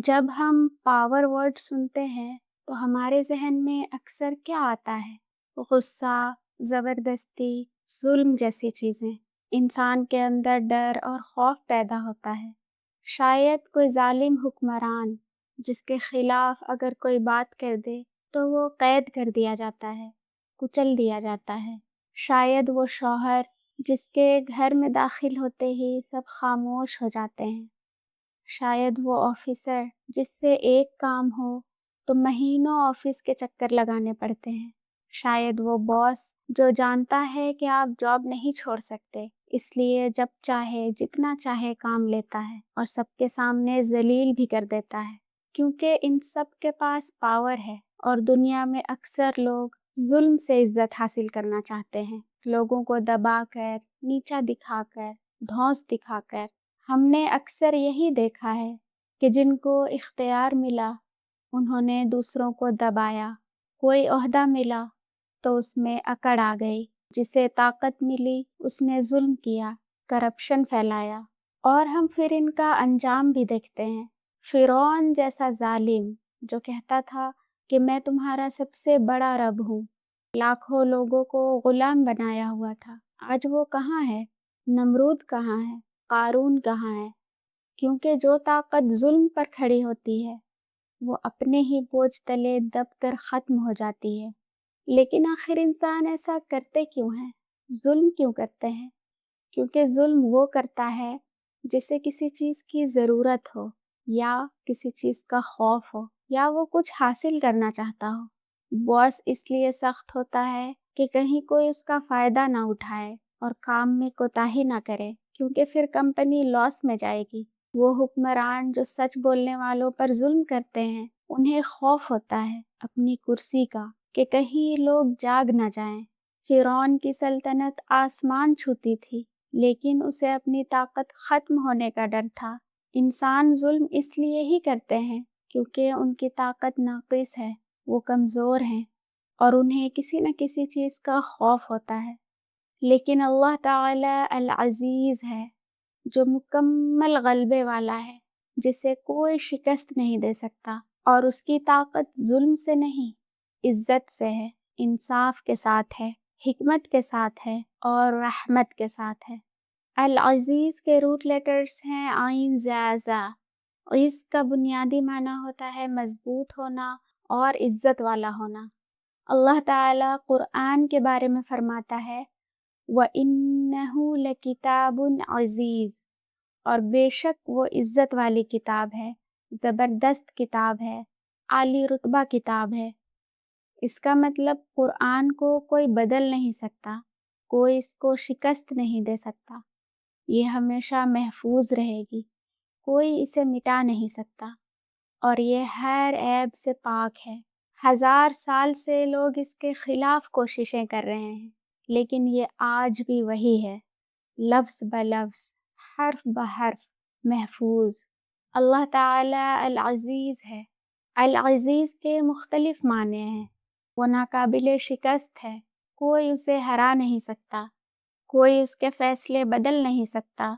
जब हम power word सुनते हैं तो हमारे ज़हन में अक्सर क्या आता है? गुस्सा, ज़बरदस्ती, ज़ुल्म जैसी चीज़ें। इंसान के अंदर डर और खौफ पैदा होता है। शायद कोई ज़ालिम हुक्मरान जिसके खिलाफ अगर कोई बात कर दे तो वो कैद कर दिया जाता है, कुचल दिया जाता है। शायद वो शौहर जिसके घर में दाखिल होते ही सब खामोश हो जाते हैं। शायद वो ऑफिसर जिससे एक काम हो तो महीनों ऑफिस के चक्कर लगाने पड़ते हैं। शायद वो बॉस जो जानता है कि आप जॉब नहीं छोड़ सकते, इसलिए जब चाहे जितना चाहे काम लेता है और सबके सामने जलील भी कर देता है, क्योंकि इन सब के पास पावर है। और दुनिया में अक्सर लोग जुल्म से इज्जत हासिल करना चाहते हैं, लोगों को दबाकर, नीचा दिखाकर, धौंस दिखाकर। हमने अक्सर यही देखा है कि जिनको इख्तियार मिला उन्होंने दूसरों को दबाया, कोई ओहदा मिला तो उसमें अकड़ आ गई, जिसे ताकत मिली उसने जुल्म किया, करप्शन फैलाया। और हम फिर इनका अंजाम भी देखते हैं। फिरौन जैसा जालिम जो कहता था कि मैं तुम्हारा सबसे बड़ा रब हूँ, लाखों लोगों को गुलाम बनाया हुआ था, आज वो कहाँ है? नमरूद कहाँ है? कारून कहाँ है? क्योंकि जो ताकत जुल्म पर खड़ी होती है वो अपने ही बोझ तले दबकर खत्म हो जाती है। लेकिन आखिर इंसान ऐसा करते क्यों हैं? जुल्म क्यों करते हैं? क्योंकि जुल्म वो करता है जिसे किसी चीज़ की ज़रूरत हो, या किसी चीज़ का खौफ हो, या वो कुछ हासिल करना चाहता हो। बॉस इसलिए सख्त होता है कि कहीं कोई उसका फ़ायदा ना उठाए और काम में कोताही ना करे, क्योंकि फिर कंपनी लॉस में जाएगी। वो हुक्मरान जो सच बोलने वालों पर जुल्म करते हैं, उन्हें खौफ होता है अपनी कुर्सी का कि कहीं लोग जाग ना जाएं। फिरौन की सल्तनत आसमान छूती थी, लेकिन उसे अपनी ताकत खत्म होने का डर था। इंसान जुल्म इसलिए ही करते हैं क्योंकि उनकी ताकत नाक़िस है, वो कमज़ोर हैं और उन्हें किसी न किसी चीज़ का खौफ होता है। लेकिन अल्लाह ताला अल अज़ीज़ है, जो मुकम्मल ग़लबे वाला है, जिसे कोई शिकस्त नहीं दे सकता। और उसकी ताकत जुल्म से नहीं, इज़्ज़त से है, इंसाफ के साथ है, हिकमत के साथ है और रहमत के साथ है। अल अज़ीज़ के रूट लेटर्स हैं आइन ज़ा। इज़ का बुनियादी माना होता है मजबूत होना और इज़्ज़त वाला होना। अल्लाह ताला कुरान के बारे में फरमाता है, व इन्नहु लकिताबुन अज़ीज़, और बेशक वो इज़्ज़त वाली किताब है, ज़बरदस्त किताब है, आली रुतबा किताब है। इसका मतलब कुरान को कोई बदल नहीं सकता, कोई इसको शिकस्त नहीं दे सकता। ये हमेशा महफूज रहेगी, कोई इसे मिटा नहीं सकता। और ये हर ऐब से पाक है। 1000 साल से लोग इसके खिलाफ कोशिशें कर रहे हैं, लेकिन ये आज भी वही है, लफ्ज़ ब लफ्ज़, हर्फ ब हर्फ, महफूज। अल्लाह ताला अल अज़ीज़ है। अल अज़ीज़ के मुख्तलिफ माने हैं। वो नाकाबिले शिकस्त है, कोई उसे हरा नहीं सकता, कोई उसके फैसले बदल नहीं सकता,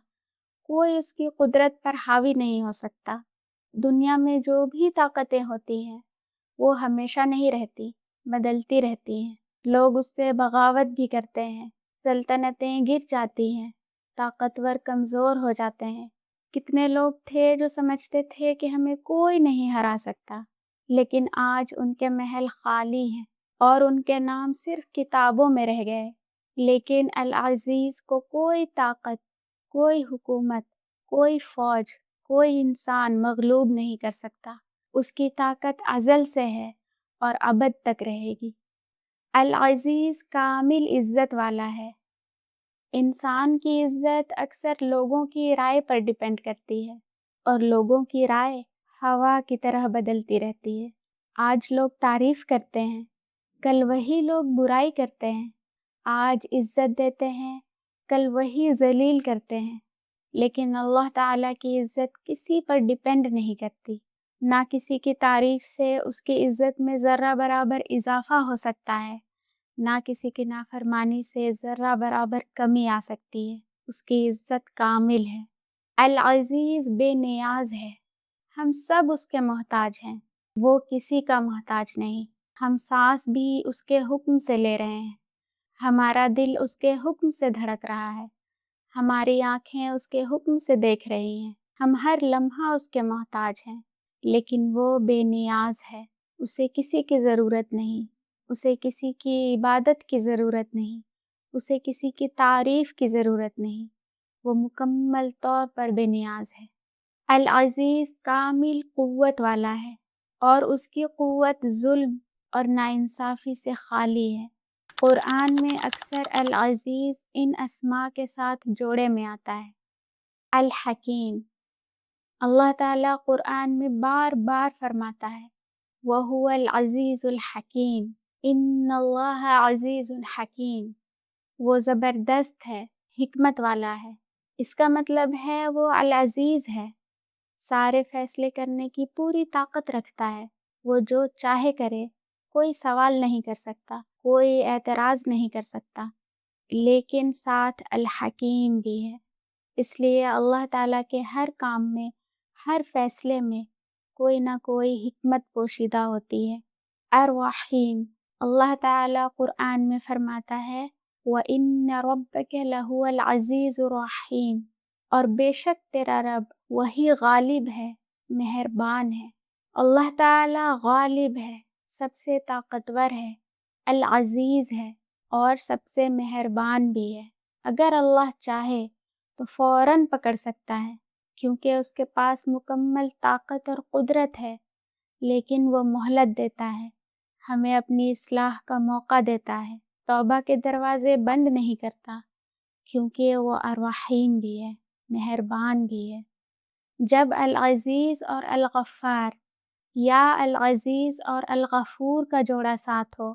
कोई उसकी कुदरत पर हावी नहीं हो सकता। दुनिया में जो भी ताकतें होती हैं वो हमेशा नहीं रहती, बदलती रहती हैं। लोग उससे बगावत भी करते हैं, सल्तनतें गिर जाती हैं, ताकतवर कमज़ोर हो जाते हैं। कितने लोग थे जो समझते थे कि हमें कोई नहीं हरा सकता, लेकिन आज उनके महल खाली हैं और उनके नाम सिर्फ किताबों में रह गए। लेकिन अल अज़ीज़ को कोई ताकत, कोई हुकूमत, कोई फौज, कोई इंसान मगलूब नहीं कर सकता। उसकी ताकत अज़ल से है और अबद तक रहेगी। अल अज़ीज़ कामिल इज़्ज़त वाला है। इंसान की इज़्ज़त अक्सर लोगों की राय पर डिपेंड करती है और लोगों की राय हवा की तरह बदलती रहती है। आज लोग तारीफ़ करते हैं, कल वही लोग बुराई करते हैं। आज इज़्ज़त देते हैं, कल वही ज़लील करते हैं। लेकिन अल्लाह ताला की इज़्ज़त किसी पर डिपेंड नहीं करती। ना किसी की तारीफ़ से उसकी इज़्ज़त में ज़र्रा बराबर इज़ाफ़ा हो सकता है, ना किसी की नाफरमानी से ज़र्रा बराबर कमी आ सकती है। उसकी इज़्ज़त कामिल है। अल अज़ीज़ बेनियाज़ है, ہم سب اس کے محتاج ہیں، وہ کسی کا محتاج نہیں۔ ہم سانس بھی اس کے حکم سے لے رہے ہیں، ہمارا دل اس کے حکم سے دھڑک رہا ہے، ہماری آنکھیں اس کے حکم سے دیکھ رہی ہیں۔ ہم ہر لمحہ اس کے محتاج ہیں، لیکن وہ بے نیاز ہے، اسے کسی کی ضرورت نہیں، اسے کسی کی عبادت کی ضرورت نہیں، اسے کسی کی تعریف کی ضرورت نہیں، وہ مکمل طور پر بے نیاز ہے۔ العزیز کامل قوت والا ہے اور اس کی قوت ظلم اور ناانصافی سے خالی ہے۔ قرآن میں اکثر العزیز ان اسماء کے ساتھ جوڑے میں آتا ہے۔ الحکیم، اللہ تعالیٰ قرآن میں بار بار فرماتا ہے وَهُوَ الْعَزِيزُ الْحَكِيمُ، إِنَّ اللَّهَ عَزِيزٌ حَكِيمٌ، وہ زبردست ہے، حکمت والا ہے۔ اس کا مطلب ہے وہ العزیز ہے، سارے فیصلے کرنے کی پوری طاقت رکھتا ہے، وہ جو چاہے کرے، کوئی سوال نہیں کر سکتا، کوئی اعتراض نہیں کر سکتا، لیکن ساتھ الحکیم بھی ہے۔ اس لیے اللہ تعالیٰ کے ہر کام میں، ہر فیصلے میں کوئی نہ کوئی حکمت پوشیدہ ہوتی ہے۔ الرحیم، اللہ تعالیٰ قرآن میں فرماتا ہے وَإِنَّ رَبَّكَ لَهُوَ الْعَزِيزُ الرَّحِيمُ، اور بے شک تیرا رب وہی غالب ہے، مہربان ہے۔ اللہ تعالیٰ غالب ہے، سب سے طاقتور ہے، العزیز ہے اور سب سے مہربان بھی ہے۔ اگر اللہ چاہے تو فوراً پکڑ سکتا ہے، کیونکہ اس کے پاس مکمل طاقت اور قدرت ہے، لیکن وہ مہلت دیتا ہے، ہمیں اپنی اصلاح کا موقع دیتا ہے، توبہ کے دروازے بند نہیں کرتا، کیونکہ وہ الرحیم بھی ہے، مہربان بھی ہے۔ جب العزیز اور الغفار یا العزیز اور الغفور کا جوڑا ساتھ ہو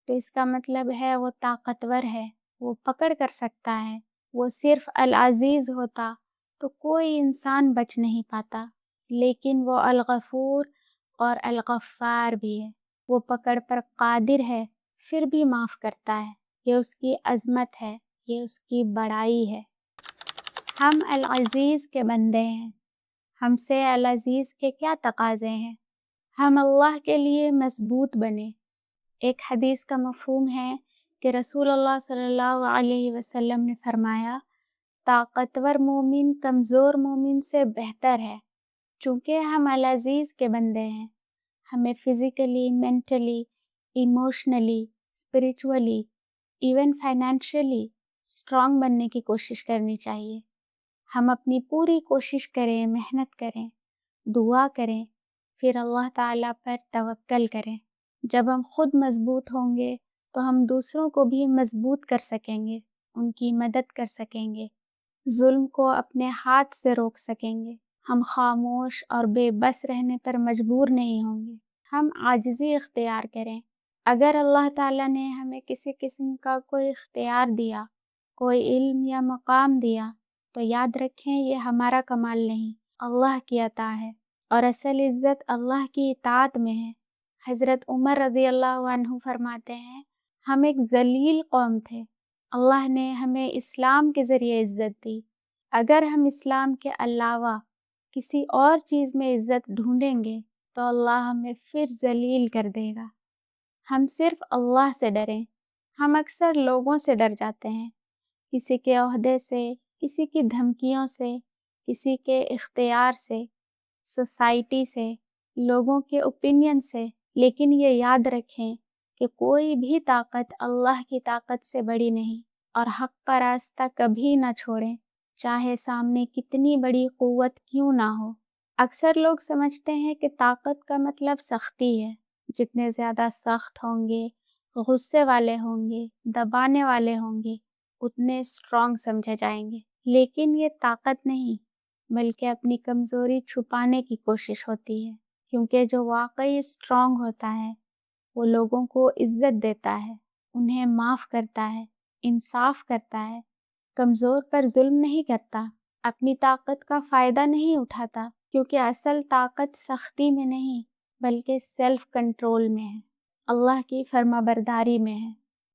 تو اس کا مطلب ہے وہ طاقتور ہے، وہ پکڑ کر سکتا ہے۔ وہ صرف العزیز ہوتا تو کوئی انسان بچ نہیں پاتا، لیکن وہ الغفور اور الغفار بھی ہے، وہ پکڑ پر قادر ہے، پھر بھی معاف کرتا ہے۔ یہ اس کی عظمت ہے، یہ اس کی بڑائی ہے۔ ہم العزیز کے بندے ہیں، ہم سے العزیز کے کیا تقاضے ہیں؟ ہم اللہ کے لیے مضبوط بنیں۔ ایک حدیث کا مفہوم ہے کہ رسول اللہ صلی اللہ علیہ وسلم نے فرمایا طاقتور مومن کمزور مومن سے بہتر ہے۔ چونکہ ہم العزیز کے بندے ہیں، ہمیں physically, mentally, emotionally, spiritually, even financially strong بننے کی کوشش کرنی چاہیے۔ ہم اپنی پوری کوشش کریں، محنت کریں، دعا کریں، پھر اللہ تعالیٰ پر توکل کریں۔ جب ہم خود مضبوط ہوں گے تو ہم دوسروں کو بھی مضبوط کر سکیں گے، ان کی مدد کر سکیں گے، ظلم کو اپنے ہاتھ سے روک سکیں گے۔ ہم خاموش اور بے بس رہنے پر مجبور نہیں ہوں گے، ہم عاجزی اختیار کریں۔ اگر اللہ تعالیٰ نے ہمیں کسی قسم کا کوئی اختیار دیا، کوئی علم یا مقام دیا، تو یاد رکھیں یہ ہمارا کمال نہیں، اللہ کی عطا ہے، اور اصل عزت اللہ کی اطاعت میں ہے۔ حضرت عمر رضی اللہ عنہ فرماتے ہیں ہم ایک ذلیل قوم تھے، اللہ نے ہمیں اسلام کے ذریعے عزت دی۔ اگر ہم اسلام کے علاوہ کسی اور چیز میں عزت ڈھونڈیں گے تو اللہ ہمیں پھر ذلیل کر دے گا۔ ہم صرف اللہ سے ڈریں۔ ہم اکثر لوگوں سے ڈر جاتے ہیں، کسی کے عہدے سے، کسی کی دھمکیوں سے، کسی کے اختیار سے، سوسائٹی سے، لوگوں کے اوپینین سے، لیکن یہ یاد رکھیں کہ کوئی بھی طاقت اللہ کی طاقت سے بڑی نہیں، اور حق کا راستہ کبھی نہ چھوڑیں، چاہے سامنے کتنی بڑی قوت کیوں نہ ہو۔ اکثر لوگ سمجھتے ہیں کہ طاقت کا مطلب سختی ہے، جتنے زیادہ سخت ہوں گے، غصے والے ہوں گے، دبانے والے ہوں گے، اتنے اسٹرانگ سمجھے جائیں گے، لیکن یہ طاقت نہیں، بلکہ اپنی کمزوری چھپانے کی کوشش ہوتی ہے، کیونکہ جو واقعی اسٹرانگ ہوتا ہے وہ لوگوں کو عزت دیتا ہے، انہیں معاف کرتا ہے، انصاف کرتا ہے، کمزور پر ظلم نہیں کرتا، اپنی طاقت کا فائدہ نہیں اٹھاتا، کیونکہ اصل طاقت سختی میں نہیں بلکہ سیلف کنٹرول میں ہے، اللہ کی فرما برداری میں ہے۔